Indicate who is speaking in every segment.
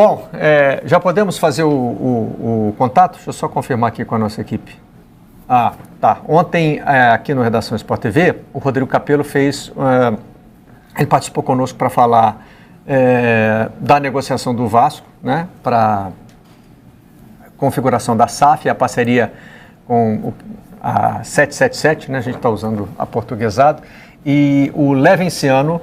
Speaker 1: Bom, já podemos fazer o contato? Deixa eu só confirmar aqui com a nossa equipe. Ah, tá. Ontem, aqui no Redação Sport TV, o Rodrigo Capello ele participou conosco para falar da negociação do Vasco, né, para configuração da SAF, a parceria com a 777, né, a gente está usando a portuguesado, e o Levenciano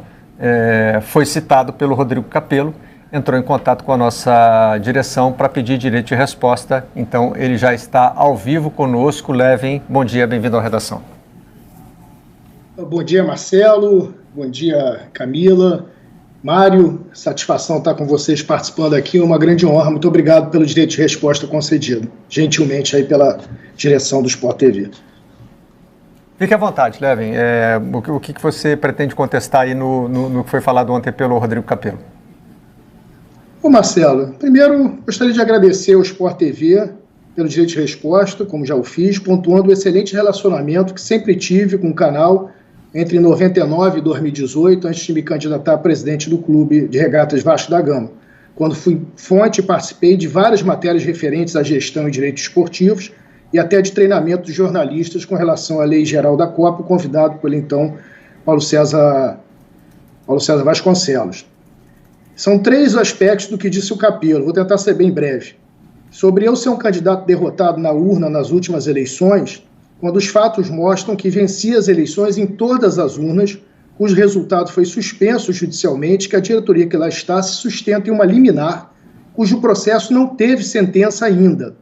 Speaker 1: foi citado pelo Rodrigo Capello, entrou em contato com a nossa direção para pedir direito de resposta. Então, ele já está ao vivo conosco. Leven, bom dia, bem-vindo à redação.
Speaker 2: Bom dia, Marcelo. Bom dia, Camila. Mário, satisfação estar com vocês participando aqui. Uma grande honra. Muito obrigado pelo direito de resposta concedido, gentilmente, aí pela direção do Sport TV.
Speaker 1: Fique à vontade, Leven. O que você pretende contestar aí no que foi falado ontem pelo Rodrigo Capello?
Speaker 2: Ô Marcelo, primeiro gostaria de agradecer ao Sport TV pelo direito de resposta, como já o fiz, pontuando o excelente relacionamento que sempre tive com o canal entre 99 e 2018, antes de me candidatar a presidente do Clube de Regatas Vasco da Gama, quando fui fonte e participei de várias matérias referentes à gestão e direitos esportivos e até de treinamento de jornalistas com relação à Lei Geral da Copa, convidado pelo então Paulo César Vasconcelos. São 3 aspectos do que disse o Capello, vou tentar ser bem breve. Sobre eu ser um candidato derrotado na urna nas últimas eleições, quando os fatos mostram que venci as eleições em todas as urnas, cujo resultado foi suspenso judicialmente, que a diretoria que lá está se sustenta em uma liminar, cujo processo não teve sentença ainda.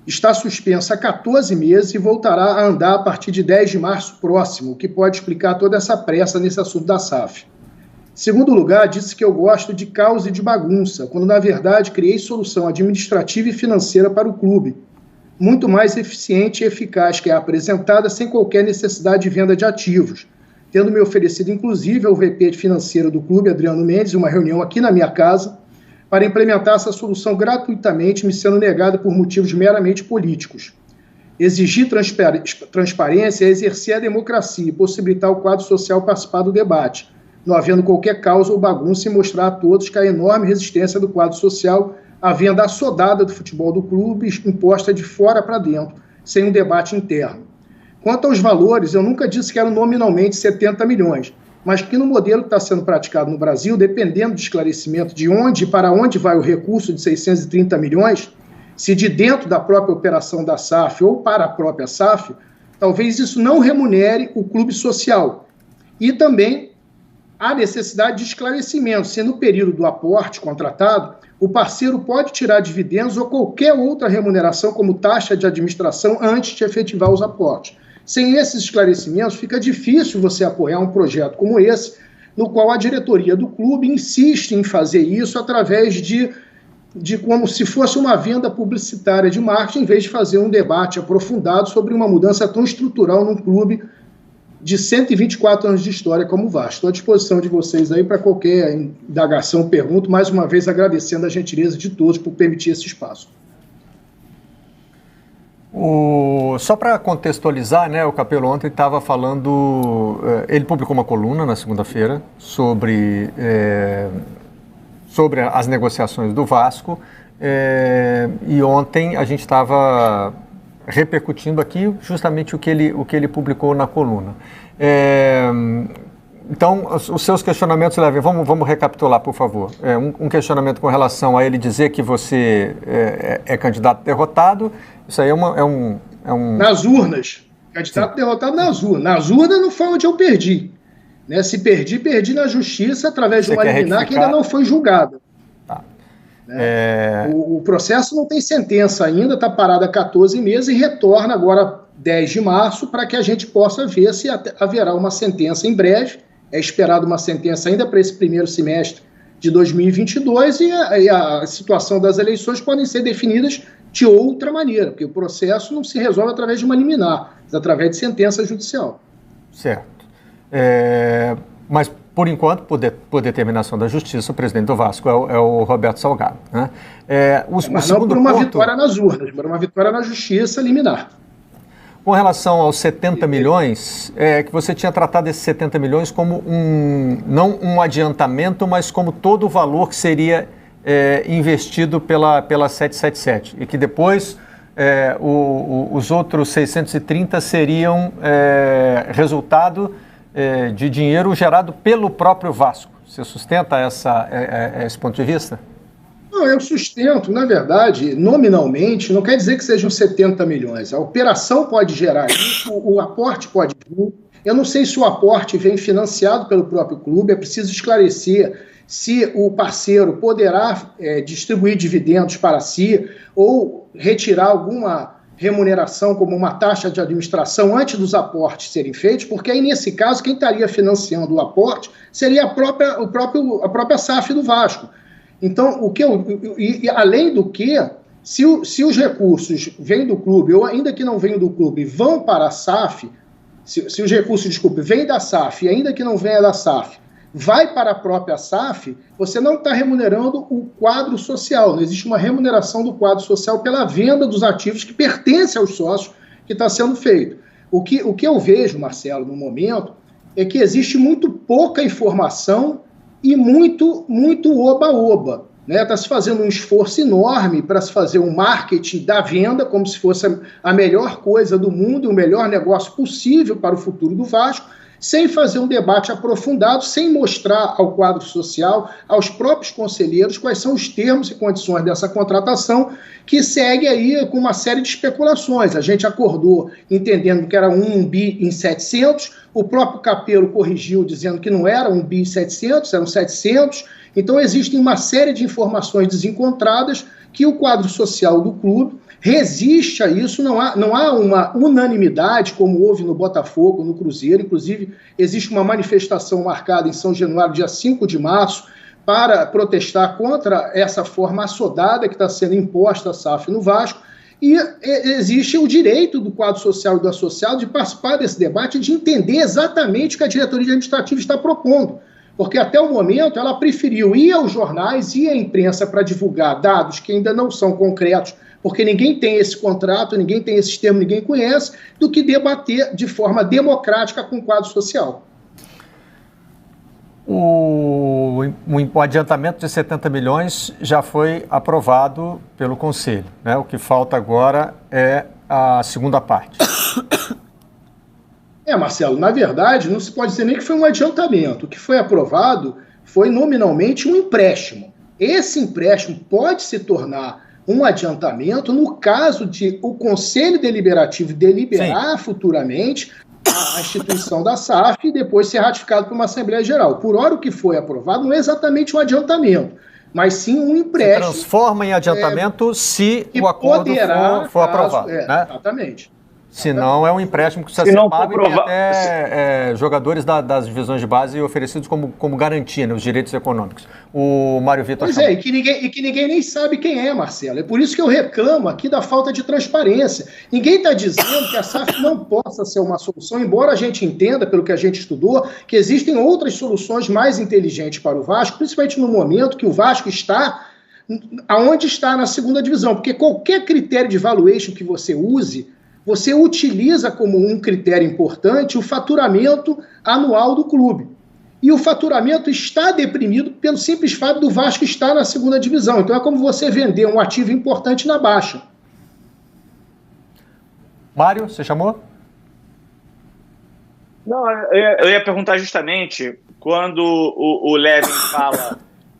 Speaker 2: Está suspensa há 14 meses e voltará a andar a partir de 10 de março próximo, o que pode explicar toda essa pressa nesse assunto da SAF. Em segundo lugar, disse que eu gosto de caos e de bagunça, quando na verdade criei solução administrativa e financeira para o clube, muito mais eficiente e eficaz que a apresentada sem qualquer necessidade de venda de ativos, tendo me oferecido inclusive ao VP financeiro do clube, Adriano Mendes, uma reunião aqui na minha casa, para implementar essa solução gratuitamente, me sendo negada por motivos meramente políticos. Exigir transparência é exercer a democracia e possibilitar o quadro social participar do debate, não havendo qualquer causa ou bagunça, e mostrar a todos que a enorme resistência do quadro social à venda assodada do futebol do clube, imposta de fora para dentro, sem um debate interno. Quanto aos valores, eu nunca disse que eram nominalmente 70 milhões, mas que no modelo que está sendo praticado no Brasil, dependendo do esclarecimento de onde e para onde vai o recurso de 630 milhões, se de dentro da própria operação da SAF ou para a própria SAF, talvez isso não remunere o clube social. E também há necessidade de esclarecimento, se no período do aporte contratado, o parceiro pode tirar dividendos ou qualquer outra remuneração, como taxa de administração, antes de efetivar os aportes. Sem esses esclarecimentos, fica difícil você apoiar um projeto como esse, no qual a diretoria do clube insiste em fazer isso através de como se fosse uma venda publicitária de marketing, em vez de fazer um debate aprofundado sobre uma mudança tão estrutural num clube de 124 anos de história como o Vasco. Estou à disposição de vocês aí para qualquer indagação, pergunta, mais uma vez agradecendo a gentileza de todos por permitir esse espaço.
Speaker 1: Só para contextualizar, né, o Capello ontem estava falando, ele publicou uma coluna na segunda-feira sobre as negociações do Vasco, e ontem a gente estava repercutindo aqui justamente o que ele publicou na coluna. Então, os seus questionamentos, Leven, vamos recapitular, por favor. Um questionamento com relação a ele dizer que você é candidato derrotado, isso aí é um...
Speaker 2: Nas urnas. Candidato derrotado nas urnas. Nas urnas não foi onde eu perdi. Né? Se perdi na justiça através de uma liminar que ainda não foi julgada.
Speaker 1: Tá.
Speaker 2: O processo não tem sentença ainda, está parado há 14 meses e retorna agora 10 de março para que a gente possa ver se haverá uma sentença em breve. É esperado uma sentença ainda para esse primeiro semestre de 2022 e a situação das eleições podem ser definidas de outra maneira, porque o processo não se resolve através de uma liminar, mas através de sentença judicial.
Speaker 1: Certo. Mas, por enquanto, por determinação da Justiça, o presidente do Vasco é o Roberto Salgado. Né?
Speaker 2: Mas não por uma vitória nas urnas, por uma vitória na Justiça liminar.
Speaker 1: Com relação aos 70 milhões, que você tinha tratado esses 70 milhões como não um adiantamento, mas como todo o valor que seria investido pela 777 e que depois os outros 630 seriam resultado de dinheiro gerado pelo próprio Vasco. Você sustenta esse ponto de vista?
Speaker 2: Não, eu sustento, na verdade, nominalmente, não quer dizer que sejam 70 milhões. A operação pode gerar isso, o aporte pode vir. Eu não sei se o aporte vem financiado pelo próprio clube, é preciso esclarecer se o parceiro poderá distribuir dividendos para si ou retirar alguma remuneração como uma taxa de administração antes dos aportes serem feitos, porque aí, nesse caso, quem estaria financiando o aporte seria a própria SAF do Vasco. Então, além do que, se os recursos vêm do clube, ou ainda que não venham do clube, vão para a SAF, se os recursos, vêm da SAF, e ainda que não venha da SAF, vai para a própria SAF, você não está remunerando o quadro social, não existe uma remuneração do quadro social pela venda dos ativos que pertencem aos sócios que está sendo feito. O que eu vejo, Marcelo, no momento, é que existe muito pouca informação e muito oba-oba. Está se fazendo um esforço enorme para se fazer um marketing da venda, como se fosse a melhor coisa do mundo, o melhor negócio possível para o futuro do Vasco, sem fazer um debate aprofundado, sem mostrar ao quadro social, aos próprios conselheiros, quais são os termos e condições dessa contratação, que segue aí com uma série de especulações. A gente acordou entendendo que era 1 bi em 700, o próprio Capello corrigiu dizendo que não era 1 bi em 700, eram 700. Então existem uma série de informações desencontradas que o quadro social do clube resiste a isso, não há uma unanimidade como houve no Botafogo, no Cruzeiro. Inclusive, existe uma manifestação marcada em São Januário, dia 5 de março, para protestar contra essa forma assodada que está sendo imposta à SAF no Vasco, e existe o direito do quadro social e do associado de participar desse debate e de entender exatamente o que a diretoria administrativa está propondo. Porque até o momento ela preferiu ir aos jornais e à imprensa para divulgar dados que ainda não são concretos, porque ninguém tem esse contrato, ninguém tem esse termo, ninguém conhece, do que debater de forma democrática com o quadro social.
Speaker 1: O adiantamento de 70 milhões já foi aprovado pelo Conselho, né? O que falta agora é a segunda parte.
Speaker 2: Marcelo, na verdade, não se pode dizer nem que foi um adiantamento. O que foi aprovado foi nominalmente um empréstimo. Esse empréstimo pode se tornar um adiantamento no caso de o Conselho Deliberativo deliberar futuramente a instituição da SAF e depois ser ratificado por uma Assembleia Geral. Por hora, o que foi aprovado não é exatamente um adiantamento, mas sim um empréstimo.
Speaker 1: Se transforma em adiantamento se o acordo for aprovado. Né?
Speaker 2: Exatamente.
Speaker 1: Se não, é um empréstimo que precisa ser pago e tem até jogadores das divisões de base oferecidos como garantia, né, os direitos econômicos. O Mário Vitor...
Speaker 2: Pois é, e que ninguém nem sabe quem é, Marcelo. É por isso que eu reclamo aqui da falta de transparência. Ninguém está dizendo que a SAF não possa ser uma solução, embora a gente entenda, pelo que a gente estudou, que existem outras soluções mais inteligentes para o Vasco, principalmente no momento que o Vasco está aonde está na segunda divisão. Porque qualquer critério de valuation que você use, você utiliza como um critério importante o faturamento anual do clube. E o faturamento está deprimido pelo simples fato do Vasco estar na segunda divisão. Então é como você vender um ativo importante na baixa.
Speaker 1: Mário, você chamou?
Speaker 3: Não, eu ia perguntar justamente quando o Levin fala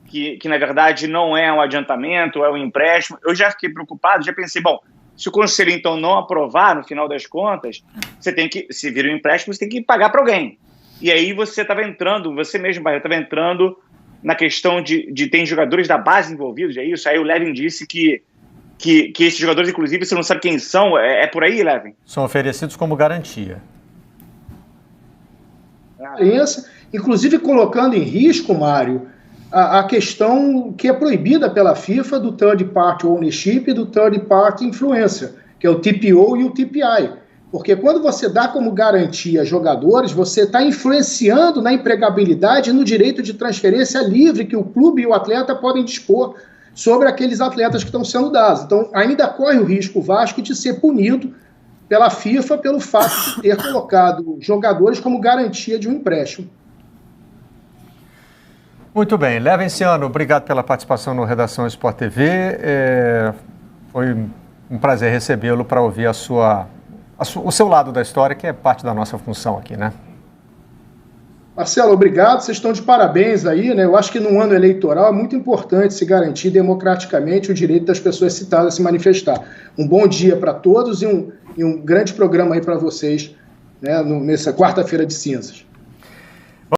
Speaker 3: que na verdade não é um adiantamento, é um empréstimo. Eu já fiquei preocupado, já pensei, bom, se o conselho, então, não aprovar, no final das contas, você tem que, se vira um empréstimo, você tem que pagar para alguém. E aí você estava entrando, você mesmo, estava entrando na questão de ter jogadores da base envolvidos, é isso? Aí o Levin disse que esses jogadores, inclusive, você não sabe quem são, é por aí, Levin?
Speaker 1: São oferecidos como garantia.
Speaker 2: Inclusive colocando em risco, Mário, a questão que é proibida pela FIFA do third party ownership e do third party influencer, que é o TPO e o TPI. Porque quando você dá como garantia jogadores, você está influenciando na empregabilidade e no direito de transferência livre que o clube e o atleta podem dispor sobre aqueles atletas que estão sendo dados. Então, ainda corre o risco o Vasco de ser punido pela FIFA pelo fato de ter colocado jogadores como garantia de um empréstimo.
Speaker 1: Muito bem. Levenciano, obrigado pela participação no Redação Sport TV. Foi um prazer recebê-lo para ouvir o seu lado da história, que é parte da nossa função aqui, né?
Speaker 2: Marcelo, obrigado. Vocês estão de parabéns aí, né? Eu acho que num ano eleitoral é muito importante se garantir democraticamente o direito das pessoas citadas a se manifestar. Um bom dia para todos e um grande programa aí para vocês, né, nessa quarta-feira de cinzas.